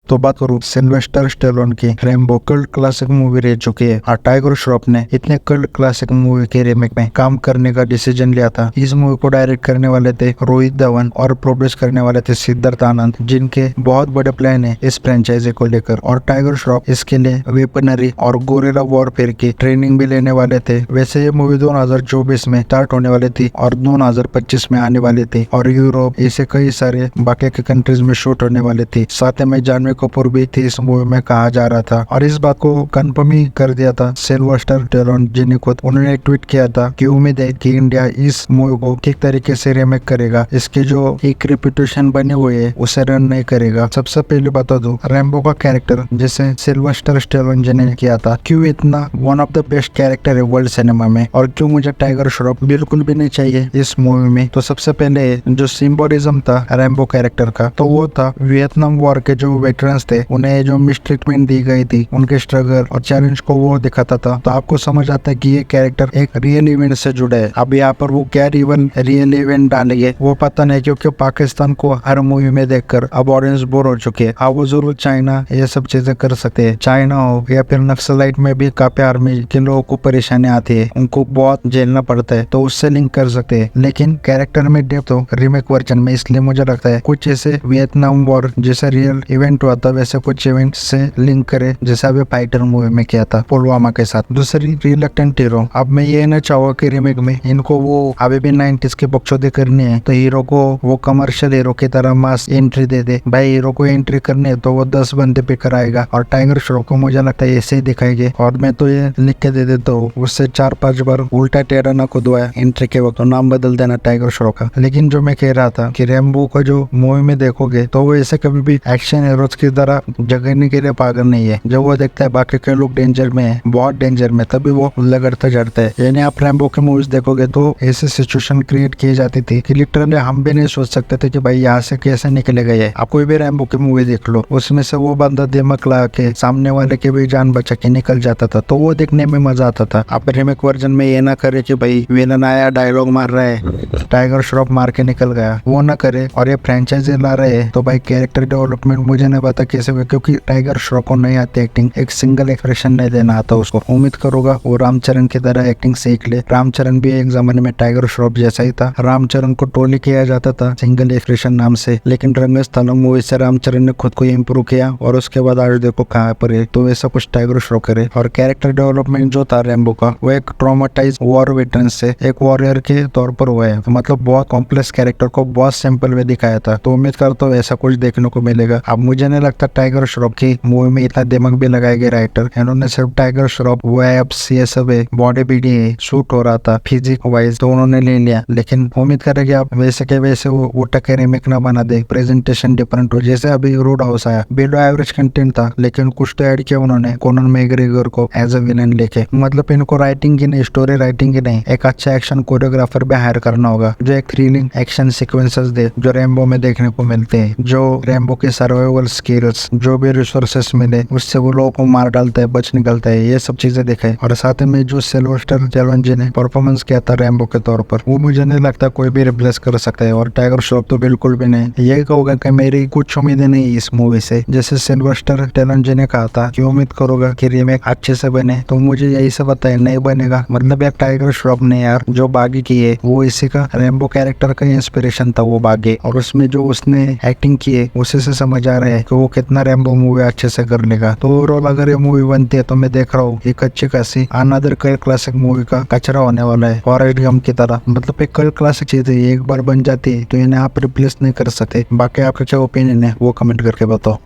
तो बात करूँ सिल्वेस्टर स्टेलोन की रैम्बो कल्ट क्लासिक मूवी रह चुकी है और टाइगर श्रॉफ ने इतने कल्ट क्लासिक मूवी के रीमेक में काम करने का डिसीजन लिया था। इस मूवी को डायरेक्ट करने वाले थे रोहित धवन और प्रोड्यूस करने वाले थे सिद्धार्थ आनंद, जिनके बहुत बड़े प्लान है इस फ्रेंचाइजी को लेकर। और टाइगर श्रॉफ इसके लिए वेपनरी और गोरिल्ला वॉरफेयर की ट्रेनिंग भी लेने वाले थे। वैसे ये मूवी 2024 में स्टार्ट होने वाली थी और 2025 में आने वाली थी और यूरोप ऐसे कई सारे बाकी के कंट्रीज में शूट होने वाली थी। साथ में जानवी कपूर भी थी इस मूवी में कहा जा रहा था और इस बात को कंफर्म ही कर दिया था सिल्वेस्टर स्टेलोन जी ने खुद। उन्होंने ट्वीट किया था कि उम्मीद है कि इंडिया इस मूवी को ठीक तरीके से रीमेक करेगा, इसकी जो एक रेपुटेशन बनी हुई है उसे रन नहीं करेगा। सबसे पहले बता दो रैम्बो का कैरेक्टर जैसे सिल्वेस्टर स्टेलोन जी ने किया था क्यों इतना one of the best character है वर्ल्ड सिनेमा में और क्यों मुझे टाइगर श्रॉफ बिल्कुल भी नहीं चाहिए इस मूवी में। तो सबसे पहले जो सिंबोलिज्म था रैम्बो कैरेक्टर का तो वो था वियतनाम वॉर के जो वेटरन्स थे उन्हें जो मिसट्रीटमेंट दी गई थी, उनके स्ट्रगल और चैलेंज को वो दिखाता था। तो आपको समझ आता है कि ये कैरेक्टर एक रियल इवेंट से जुड़ा है। अब यहाँ पर वो क्या रियल इवेंट डालेंगे वो पता नहीं, क्योंकि पाकिस्तान को हर मूवी में देखकर अब ऑडियंस बोर हो चुके हैं। अब वो जरूर चाइना ये सब चीजें कर सकते हैं, चाइना हो या फिर नक्सलाइट में भी काफी आर्मी के लोगों को परेशानी आती है, उनको बहुत झेलना पड़ता है, तो उससे लिंक कर सकते हैं। लेकिन कैरेक्टर में डेप्थ हो रिमेक वर्जन में, इसलिए मुझे लगता है कुछ ऐसे वियतनाम वॉर जैसा रियल इवेंट हुआ था वैसे कुछ इवेंट से लिंक करे जैसा अभी फाइटर मूवी में किया था पुलवामा के साथ। दूसरी रिलक्टेंट हीरो, अब मैं ये ना चाहूंगा कि रिमेक में इनको वो अभी भी 90s की बकचोदी करनी है तो हीरो को वो कमर्शियल हीरो की तरह मास एंट्री दे दे। भाई हीरो को एंट्री करनी है तो वो 10 बंदे पे कराएगा और टाइगर श्रॉफ को मुझे लगता है ऐसे ही दिखाएंगे। और मैं तो ये लिख के दे देता हूँ उससे 4-5 बार उल्टा टेढ़ा ना खुदवाया एंट्री के वक्त, तो नाम बदल देना टाइगर श्रॉफ का। लेकिन जो मैं कह रहा था कि रैम्बो का जो मूवी में देखोगे तो वो ऐसे कभी भी एक्शन हीरोज की तरह जगने के लिए पागल नहीं है। जब वो देखता है बाकी के लोग डेंजर में है, बहुत डेंजर में, तभी वो लगड़ता चढ़ता है। यानी आप रैम्बो के मूवीज देखोगे तो ऐसे सिचुएशन क्रिएट की जाती थी कि लिटरली हम भी नहीं सोच सकते थे कि भाई यहाँ से कैसे निकलेगा ये। आप कोई भी रैम्बो की मूवी देख लो, उसमें से वो बंदा दिमाग लगा के सामने वाले के भी जान बचा के निकल जाता था, तो वो देखने में मजा आता था। आप रिमेक वर्जन में ये ना करे कि भाई विलन आया डायलॉग मार रहा है टाइगर श्रॉफ मार के निकल गया, वो ना करे। और ये फ्रेंचाइजी ला रहे हैं तो भाई कैरेक्टर डेवलपमेंट मुझे नहीं पता कैसे हुए, क्योंकि टाइगर श्रॉफ को नहीं आती एक्टिंग, एक सिंगल एक्सप्रेशन नहीं देना आता उसको। उम्मीद करूंगा वो रामचरण की तरह एक्टिंग सीख ले। रामचरण भी एक जमाने में टाइगर श्रॉफ जैसा ही था। रामचरण को ट्रोली किया जाता था सिंगल एक्सप्रेशन नाम से, लेकिन रंगस्थलम मूवी से रामचरण ने खुद को इम्प्रूव किया और उसके बाद आज देखो कहाँ पर है। तो ऐसा कुछ टाइगर श्रॉफ करे। और कैरेक्टर डेवलपमेंट जो था रैम्बो का वो एक ट्रॉमेटाइज वॉर वेटरन से एक वॉरियर के तौर पर हुआ है, मतलब बहुत कॉम्प्लेक्स कैरेक्टर को बहुत सिंपल वे दिखाया था। तो उम्मीद करता हूँ ऐसा कुछ देखने को मिलेगा। अब मुझे नहीं लगता टाइगर श्रॉफ की मूवी में इतना दिमाग भी लगाएंगे राइटर। इन्होंने सिर्फ टाइगर श्रॉफ वो एब्स ये सब है, बॉडी बिल्डिंग है, शूट हो रहा था फिजिक वाइज, तो उन्होंने ले लिया। लेकिन उम्मीद करेंगे आप वैसे के वैसे वो टके रिमेक ना बना दे, प्रेजेंटेशन डिफरेंट हो। जैसे अभी रोड हाउस आया, बिलो एवरेज कंटेंट था लेकिन कुछ तो ऐड किया उन्होंने कॉनर मैकग्रेगर को एज अ विलन लेके। मतलब इनको राइटिंग की नहीं, स्टोरी राइटिंग की नहीं, एक अच्छा एक्शन कोरियोग्राफर भी हायर करना होगा जो एक थ्रिलिंग एक्शन सीक्वेंसेस दे जो रैम्बो में देखने को मिलते हैं, जो रैम्बो के सर्वाइवल स्किल्स, जो भी रिसोर्सेस मिले उससे वो लोगों को मार डालता है, बच निकलता है, ये सब चीजें दिखाए। और साथ में जो सिल्वेस्टर स्टेलोन जी ने परफॉर्मेंस किया था रैम्बो के तौर पर, वो मुझे नहीं लगता कोई भी रिप्लेस कर सकता है। और टाइगर श्रॉफ तो बिल्कुल भी नहीं। ये कहूंगा कि मेरी कुछ उम्मीदें नहीं इस मूवी से। जैसे सिल्वेस्टर स्टेलोन जी ने कहा था कि उम्मीद करूंगा कि रीमेक अच्छे से बने, तो मुझे यही से पता है नहीं बनेगा। मतलब एक टाइगर श्रॉफ ने यार जो बागी की है वो इसी का रैम्बो कैरेक्टर का इंस्पिरेशन था वो बागी, और उसमें जो उसने एक्टिंग की है उसी से समझ आ रहा है कि वो कितना रैम्बो मूवी अच्छे से कर लेगा। तो ओवरऑल अगर ये मूवी बनती है तो मैं देख रहा हूँ एक अच्छी खासी अनदर कल्ट क्लासिक मूवी का कचरा होने वाला है फॉरेस्ट गम की तरह। मतलब एक कल्ट क्लासिक चीज है, एक बार बन जाती है तो इन्हें आप रिप्लेस नहीं कर सकते। बाकी आपका क्या ओपिनियन है वो कमेंट करके बताओ।